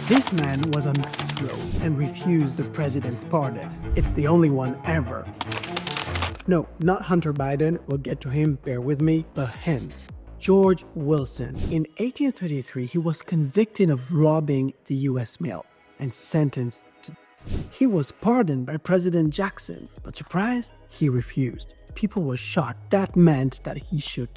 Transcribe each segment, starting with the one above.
This man was on row and refused the president's pardon. It's the only one ever. No, not Hunter Biden, we'll get to him, bear with me, but him. George Wilson. In 1833, he was convicted of robbing the US mail and sentenced to death. He was pardoned by President Jackson, but surprise, he refused. People were shocked. That meant that he should.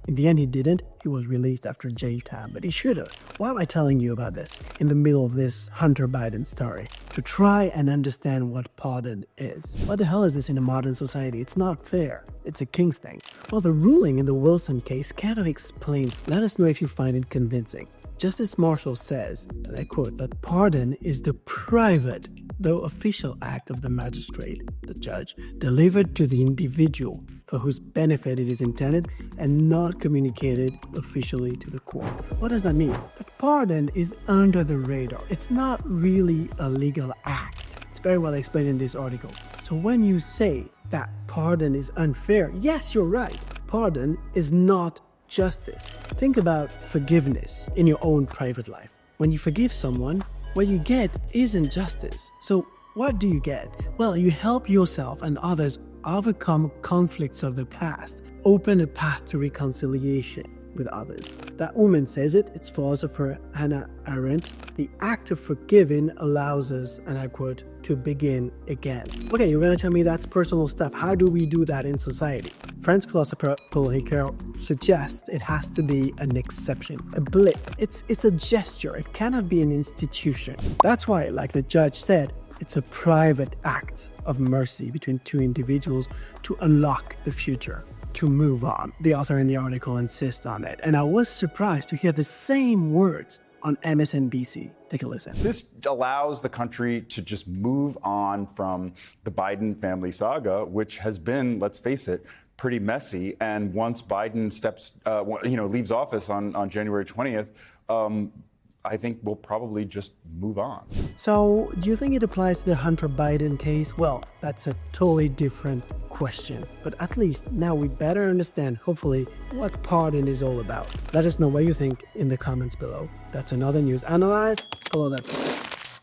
In the end, he didn't. He was released after jail time, but he should have. Why am I telling you about this in the middle of this Hunter Biden story? To try and understand what pardon is. What the hell is this in a modern society? It's not fair. It's a king's thing. Well, the ruling in the Wilson case kind of explains. Let us know if you find it convincing. Justice Marshall says, and I quote, that pardon is the private, though official act of the magistrate, the judge, delivered to the individual for whose benefit it is intended and not communicated officially to the court. What does that mean? That pardon is under the radar. It's not really a legal act. It's very well explained in this article. So when you say that pardon is unfair, yes, you're right. Pardon is not justice. Think about forgiveness in your own private life. When you forgive someone, what you get isn't justice. So what do you get? Well, you help yourself and others overcome conflicts of the past, open a path to reconciliation with others. That woman says it, it's philosopher Hannah Arendt. The act of forgiving allows us, and I quote, to begin again. Okay, you're gonna tell me that's personal stuff. How do we do that in society? French philosopher Paul Ricoeur suggests it has to be an exception, a blip. It's a gesture. It cannot be an institution. That's why, like the judge said, it's a private act of mercy between two individuals to unlock the future, to move on. The author in the article insists on it, and I was surprised to hear the same words on MSNBC. Take a listen. This allows the country to just move on from the Biden family saga, which has been, let's face it, pretty messy. And once Biden leaves office on January 20th, I think we'll probably just move on. So, do you think it applies to the Hunter Biden case? Well, that's a totally different question. But at least now we better understand, hopefully, what pardon is all about. Let us know what you think in the comments below. That's another news analyzed. Follow that.